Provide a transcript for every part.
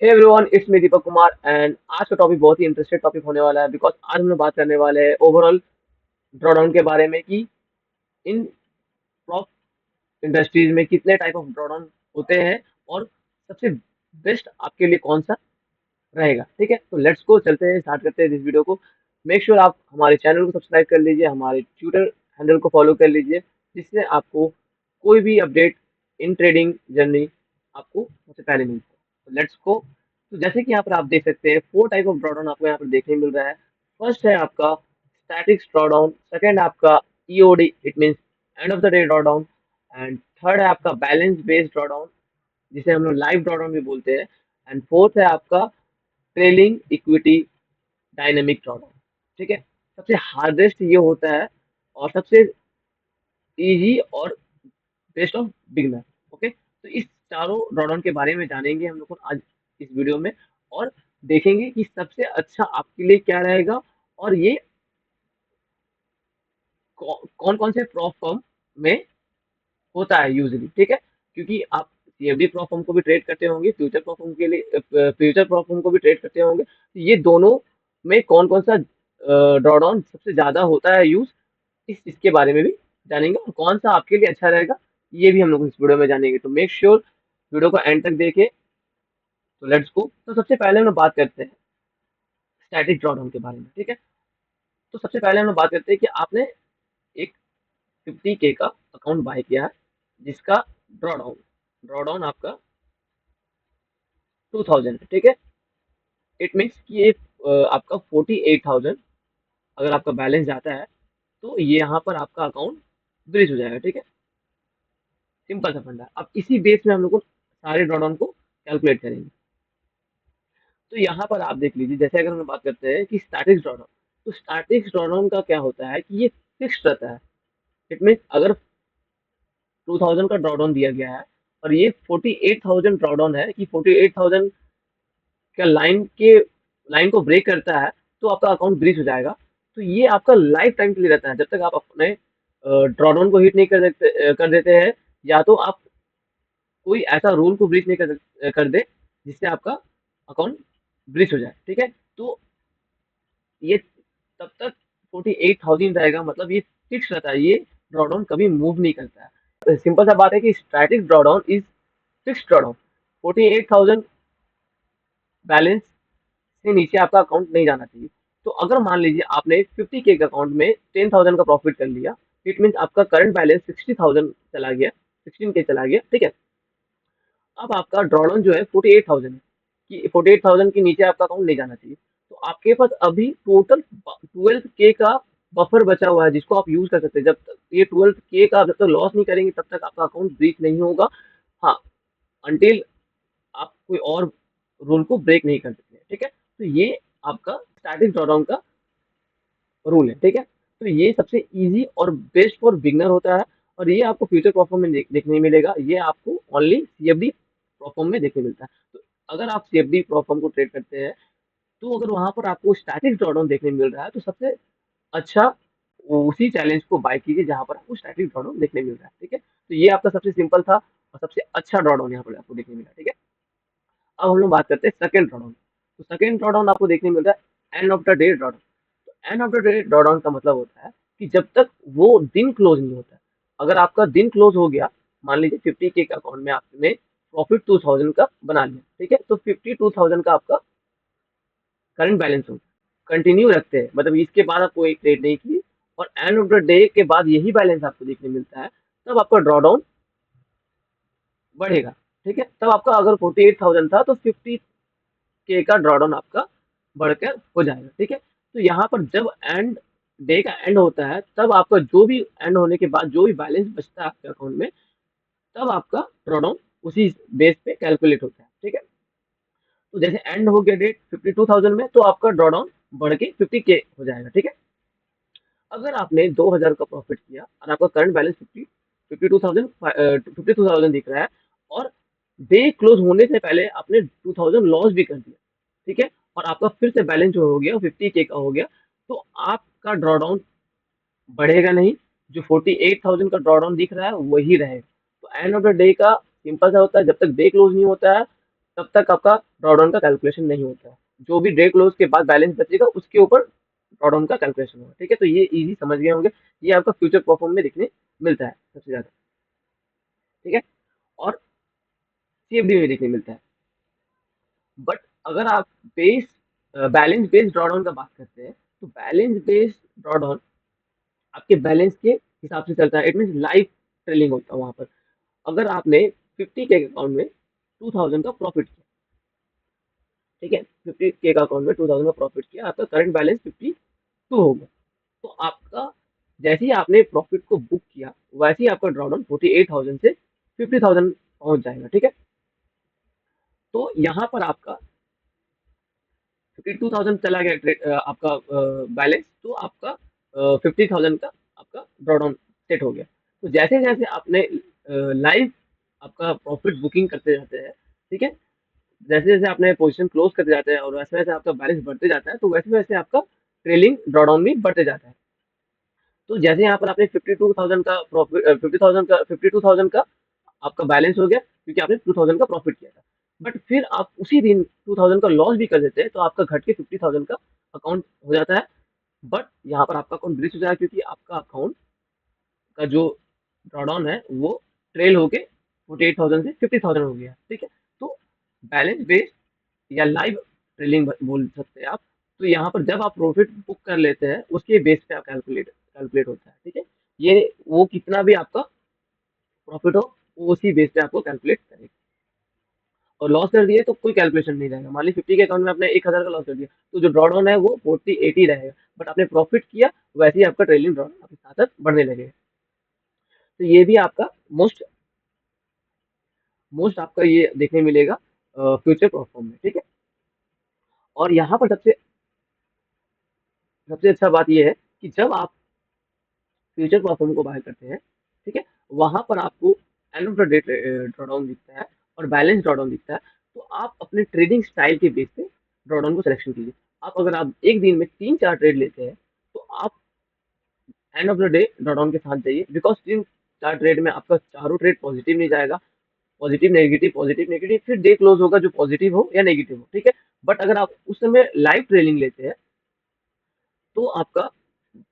Hey everyone, it's me Deepak Kumar and आज का topic बहुत ही इंटरेस्टेड टॉपिक होने वाला है बिकॉज आज हम लोग बात करने वाले हैं ओवरऑल ड्रॉडाउन के बारे में कि इन प्रॉप इंडस्ट्रीज में कितने टाइप ऑफ ड्रॉडाउन होते हैं और सबसे बेस्ट आपके लिए कौन सा रहेगा। ठीक है, तो लेट्स गो, चलते हैं, स्टार्ट करते हैं इस वीडियो को। मेक श्योर आप हमारे चैनल को सब्सक्राइब कर लीजिए, हमारे ट्विटर हैंडल को फॉलो कर लीजिए, जिससे आपको कोई भी अपडेट इन ट्रेडिंग जर्नी आपको सबसे पहले मिलता है। तो लेट्स गो। तो जैसे कि यहाँ पर आप देख सकते हैं, 4 टाइप ऑफ ड्रॉडाउन आपको यहाँ पर देखने मिल रहा है। फर्स्ट है आपका स्टैटिक ड्रॉडाउन, सेकंड है आपका EOD, it means and of the day drawdown, and third है आपका बैलेंस बेस्ड ड्रॉडाउन, जिसे हम लोग लाइव ड्रॉडाउन भी बोलते हैं, एंड फोर्थ है आपका ट्रेलिंग इक्विटी डायनेमिक ड्रॉडाउन। ठीक है, सबसे हार्डेस्ट ये होता है और सबसे इजी और बेस्ट ऑफ बिगनर। ओके, तो इस चारों ड्रॉडाउन के बारे में जानेंगे हम लोग को आज इस वीडियो में, और देखेंगे कि सबसे अच्छा आपके लिए क्या रहेगा और ये कौन कौन से प्रॉप फर्म में होता है यूजली। ठीक है, क्योंकि आप सीएफडी प्रॉप फर्म को भी ट्रेड करते होंगे, फ्यूचर प्रॉप फर्म के लिए फ्यूचर प्रॉप फर्म को भी ट्रेड करते होंगे, तो ये दोनों में कौन कौन सा ड्रॉडाउन सबसे ज्यादा होता है यूज, इसके बारे में भी जानेंगे, और कौन सा आपके लिए अच्छा रहेगा ये भी हम लोग इस वीडियो में जानेंगे। तो मेक श्योर वीडियो को एंड तक देखें। तो लेट्स गो। तो सबसे पहले हम लोग बात करते हैं स्टैटिक ड्रॉडाउन के बारे में। ठीक है, तो सबसे पहले हम लोग बात करते हैं कि आपने एक 50K का अकाउंट बाय किया है, जिसका ड्रॉडाउन ड्रॉडाउन आपका 2000 है। ठीक है, इट मीन्स कि ये आपका 48,000 अगर आपका बैलेंस जाता है तो ये यहाँ पर आपका अकाउंट ब्रीच हो जाएगा। ठीक है, सिंपल सा फंडा है। अब इसी बेस में हम लोग को सारे ड्रॉडाउन को कैलकुलेट करेंगे। तो यहाँ पर आप देख लीजिए, जैसे अगर हम बात करते हैं कि स्टैटिक ड्रॉडाउन, तो स्टैटिक ड्रॉडाउन का क्या होता है कि ये फिक्स्ड रहता है। इट मीन्स अगर 2000 का ड्रॉडाउन दिया गया है और ये 48,000 ड्रॉडाउन है कि 48,000 का लाइन को ब्रेक करता है तो आपका अकाउंट ब्रीच हो जाएगा। तो ये आपका लाइफ टाइम के लिए रहता है, जब तक आप अपने ड्रॉडाउन को हिट नहीं कर देते हैं, या तो आप कोई ऐसा रूल को ब्रीच नहीं कर दे जिससे आपका अकाउंट ब्रीच हो जाए। ठीक है, तो ये तब तक 48,000 रहेगा, मतलब ये फिक्स रहता है, ये ड्रॉडाउन कभी मूव नहीं करता है। सिंपल सा बात है कि static drawdown is fixed drawdown. 48,000 balance से नीचे आपका अकाउंट नहीं जाना चाहिए। तो अगर मान लीजिए आपने 50K के अकाउंट में 10,000 का प्रॉफिट कर लिया, इट मीन आपका करंट बैलेंस 60,000 चला गया, 16K चला गया। ठीक है, अब आपका ड्रॉडाउन जो है 48,000 है कि 48,000 के नीचे आपका अकाउंट नहीं जाना चाहिए। तो आपके पास अभी टोटल 12K का बफर बचा हुआ है, जिसको आप यूज कर सकते हैं। जब तक ये 12K का जब तक लॉस नहीं करेंगे तब तक आपका अकाउंट ब्रीच नहीं होगा। हाँ, अंटिल आप कोई और रूल को ब्रेक नहीं कर सकते। ठीक है, तो ये आपका स्टैटिक ड्रॉडाउन का रूल है। ठीक है, तो ये सबसे इजी और बेस्ट फॉर बिगनर होता है, और ये आपको फ्यूचर परफॉर्म में देखने नहीं मिलेगा, ये आपको ओनली सीएफडी परफॉर्म में देखने मिलता है। तो अगर आप सीएफडी परफॉर्म को ट्रेड करते हैं, तो अगर वहां पर आपको स्टैटिक ड्रॉडाउन देखने मिल रहा है, तो सबसे अच्छा उसी चैलेंज को बाय कीजिए जहां पर आपको स्टैटिक ड्रॉडाउन देखने मिल रहा है। ठीक है, तो ये आपका सबसे सिंपल था और सबसे अच्छा ड्रॉडाउन यहाँ पर आपको देखने मिला। ठीक है, अब हम लोग बात करते हैं सेकंड ड्रॉडाउन। तो सेकंड ड्रॉडाउन आपको देखने मिल रहा है end of the day drawdown. तो end of the day drawdown का मतलब होता है कि जब तक वो दिन क्लोज नहीं होता है, अगर आपका दिन क्लोज हो गया, मान लीजिए 50K के अकाउंट में आपने प्रॉफिट 2000 का बना लिया। ठीक है, तो 52,000 का आपका करंट बैलेंस होगा, कंटिन्यू रखते हैं, मतलब इसके बाद आप कोई ट्रेड नहीं किए और एंड ऑफ द डे के बाद यही बैलेंस आपको देखने मिलता है, तब आपका ड्रॉडाउन बढ़ेगा। ठीक है, तब आपका अगर 48,000 था तो 50K का ड्रॉडाउन आपका बढ़कर हो जाएगा। ठीक है, तो यहाँ पर जब एंड डे का एंड होता है, तब आपका जो भी एंड होने के बाद जो भी बैलेंस बचता है आपके अकाउंट में, तब आपका ड्रॉडाउन उसी बेस पे कैलकुलेट होता है। ठीक है, तो जैसे एंड हो गया डेट 52,000 में, तो आपका ड्रॉडाउन बढ़ के 50K हो जाएगा। ठीक है, अगर आपने 2,000 का प्रॉफिट किया और आपका करंट बैलेंस 52,000 दिख रहा है, और डे क्लोज होने से पहले आपने 2,000 लॉस भी कर दिया, ठीक है, और आपका फिर से बैलेंस जो हो गया 50K का हो गया, तो आपका ड्रॉडाउन बढ़ेगा नहीं, जो 48,000 का ड्रॉडाउन दिख रहा है वही रहेगा। तो एंड ऑफ द डे का सिंपल सा होता है, जब तक डे क्लोज नहीं होता है तब तक आपका ड्रॉडाउन का कैलकुलेशन नहीं होता है। जो भी डे क्लोज के बाद बैलेंस बचेगा उसके ऊपर ड्रॉडाउन का कैलकुलेशन होगा। ठीक है, तो ये इजी समझ गए होंगे। ये आपका फ्यूचर परफॉर्म में दिखने मिलता है सबसे ज्यादा। ठीक है, और सीएफडी में देखने मिलता है। बट अगर आप बेस बैलेंस बेस्ड ड्रॉडाउन का बात करते हैं, तो बैलेंस बेस्ड ड्रॉडाउन आपके बैलेंस के हिसाब से चलता है। इट मीन लाइव ट्रेलिंग होता है वहां पर। अगर आपने 50K अकाउंट में 2000 का प्रॉफिट किया, ठीक है, 50K का अकाउंट में 2000 का प्रॉफिट किया, आपका करंट बैलेंस 52 हो गया। तो आपका जैसे ही आपने प्रॉफिट को बुक किया, वैसे ही आपका ड्रॉडाउन 48,000 से 50,000 पहुंच जाएगा। ठीक है, तो यहाँ पर आपका 52,000 चला गया आपका बैलेंस, तो आपका 50,000 का आपका ड्रॉडाउन सेट हो गया। तो जैसे जैसे आपने लाइव आपका प्रॉफिट बुकिंग करते जाते हैं, ठीक है, जैसे जैसे आपने पोजीशन क्लोज करते जाते हैं और वैसे वैसे आपका बैलेंस बढ़ते जाता है, तो वैसे वैसे आपका ट्रेलिंग ड्रॉडाउन भी बढ़ते जाता है। तो जैसे यहाँ पर आपने 52,000 का प्रॉफिट 52,000 का आपका बैलेंस हो गया, क्योंकि आपने 2,000 का प्रॉफिट किया था। बट फिर आप उसी दिन 2,000 का लॉस भी कर देते हैं, तो आपका घट के 50,000 का अकाउंट हो जाता है। बट यहाँ पर आपका अकाउंट ब्रिज हो जाएगा, क्योंकि आपका अकाउंट का जो ड्रॉडाउन है वो ट्रेल होके 48,000 से 50,000 हो गया। ठीक है, तो बैलेंस बेस्ड या लाइव ट्रेलिंग बोल सकते हैं आप। तो यहाँ पर जब आप प्रॉफिट बुक कर लेते हैं, उसके बेस पे आप कैलकुलेट कैलकुलेट होता है। ठीक है, ये वो कितना भी आपका प्रॉफिट हो, वो उसी बेस पे आपको कैलकुलेट करेगा। और लॉस कर दिए तो कोई कैलकुलेशन नहीं रहेगा। मान ली 50 के अकाउंट में आपने 1,000 का लॉस कर दिया, तो जो ड्रॉ डाउन है वो 40-80 रहेगा। बट आपने प्रॉफिट किया, वैसे ही आपका ट्रेलिंग ड्रॉ आपके साथ साथ बढ़ने लगेगा। तो ये भी आपका मोस्ट मोस्ट आपका ये देखने मिलेगा फ्यूचर परफॉर्म में। ठीक है, और यहाँ पर सबसे सबसे अच्छा बात ये है कि जब आप फ्यूचर परफॉर्म को बाय करते हैं, ठीक है, वहां पर आपको and of the day drawdown दिखता है और बैलेंस ड्रॉडाउन दिखता है। तो आप अपने ट्रेडिंग स्टाइल के बेस पे ड्रॉडाउन को सिलेक्शन कीजिए। आप अगर आप एक दिन में 3-4 ट्रेड लेते हैं, तो आप and of the day drawdown के साथ जाइए, बिकॉज 3-4 ट्रेड में आपका चारों ट्रेड पॉजिटिव नहीं जाएगा। पॉजिटिव नेगेटिव, फिर डे क्लोज होगा जो पॉजिटिव हो या नेगेटिव हो। ठीक है, बट अगर आप उस समय लाइव ट्रेडिंग लेते हैं, तो आपका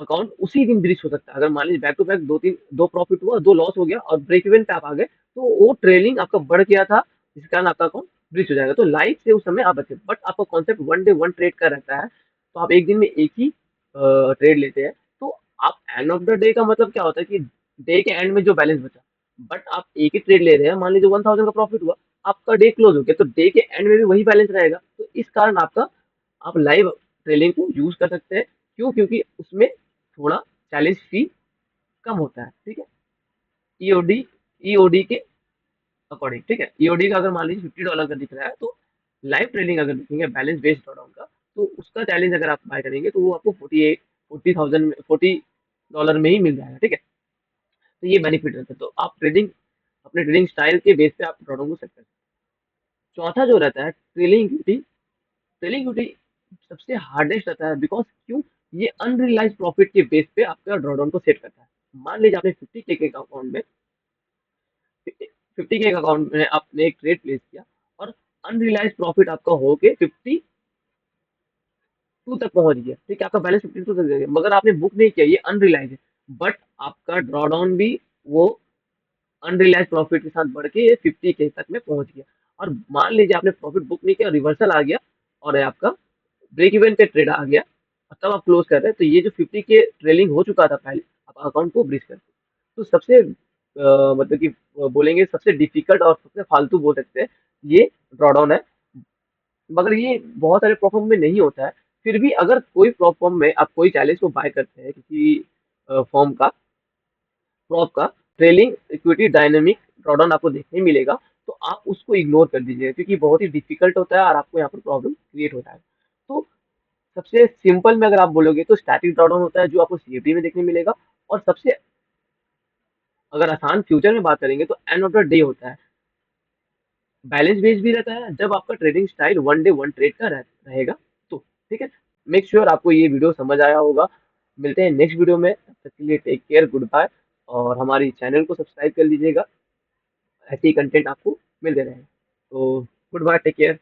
अकाउंट उसी दिन ब्रीच हो सकता है। अगर मान लीजिए बैक टू बैक दो प्रॉफिट हुआ, दो लॉस हो गया और ब्रेक इवन पे आप आ गए, तो वो ट्रेलिंग आपका बढ़ गया था, जिस कारण आपका अकाउंट ब्रीच हो जाएगा। तो लाइफ से उस समय आप बचे। बट आपका concept one day one trade का रहता है, तो आप एक दिन में एक ही ट्रेड लेते हैं। तो आप एंड ऑफ द डे का मतलब क्या होता है कि डे के एंड में जो बैलेंस बचा, बट आप एक ही ट्रेड ले रहे हैं। मान लीजिए 1,000 का प्रॉफिट हुआ, आपका डे क्लोज हो गया, तो डे के एंड में भी वही बैलेंस रहेगा। तो इस कारण आपका आप लाइव ट्रेडिंग को यूज कर सकते हैं। क्यों? क्योंकि उसमें थोड़ा चैलेंज फी कम होता है। ठीक है, ईओडी ईओडी के अकॉर्डिंग। ठीक है, ईओडी का अगर मान लीजिए $50 का दिख रहा है, तो लाइव ट्रेडिंग अगर देखेंगे बैलेंस बेस्ड ड्रॉडाउन का, तो उसका चैलेंज अगर आप बाय करेंगे, तो वो आपको 40,000 में ही मिल जाएगा। ठीक है, तो ये बेनिफिट रहता है। तो आप ट्रेडिंग अपने ट्रेडिंग स्टाइल के बेस पे आप ड्रॉडाउन को सेट करते हैं। चौथा जो रहता है ट्रेलिंग ड्यूटी सबसे हार्डेस्ट रहता है। बिकॉज क्यों? ये अनरियलाइज प्रॉफिट के बेस पे आपका ड्रॉडाउन को सेट करता है। मान लीजिए आपने 50K के अकाउंट में 50K के अकाउंट में आपने एक ट्रेड प्लेस किया, और अनरियलाइज प्रॉफिट आपका हो के 52 तक पहुंच गया। ठीक है, आपका बैलेंस 52 तक गया, मगर आपने बुक नहीं किया, ये अनरियलाइज है। बट आपका ड्रॉडाउन भी वो अनरियलाइज प्रॉफिट के साथ बढ़ के 50K तक में पहुंच गया। और मान लीजिए आपने प्रॉफिट बुक नहीं किया, रिवर्सल आ गया और आपका ब्रेक इवन पे ट्रेड आ गया, और तब आप क्लोज कर रहे हैं, तो ये जो 50K ट्रेलिंग हो चुका था पहले, आप अकाउंट को ब्रिज करते हैं। तो सबसे मतलब कि बोलेंगे सबसे डिफिकल्ट और सबसे फालतू बोल सकते हैं, ये ड्रॉडाउन है। मगर ये बहुत सारे प्लेटफॉर्म में नहीं होता है। फिर भी अगर कोई प्लेटफॉर्म में आप कोई चैलेंज को बाय करते हैं, किसी फॉर्म का प्रॉप का ट्रेलिंग इक्विटी डायनेमिक ड्रॉडाउन आपको देखने मिलेगा, तो आप उसको इग्नोर कर दीजिए, क्योंकि बहुत ही डिफिकल्ट होता है और आपको यहाँ पर प्रॉब्लम क्रिएट होता है। तो सबसे सिंपल में अगर आप बोलोगे, तो स्टैटिक ड्रॉडाउन होता है जो आपको सीएफडी में देखने मिलेगा। और सबसे अगर आसान फ्यूचर में बात करेंगे, तो एंड ऑफ द डे होता है। बैलेंस बेस्ड भी रहता है, जब आपका trading style one day one trade का रहेगा। तो ठीक है, मेक श्योर आपको ये वीडियो समझ आया होगा। मिलते हैं नेक्स्ट वीडियो में, तब तक के लिए टेक केयर, गुड बाय। और हमारी चैनल को सब्सक्राइब कर लीजिएगा, ऐसे ही कंटेंट आपको मिलते रहेंगे। तो गुड बाय, टेक केयर।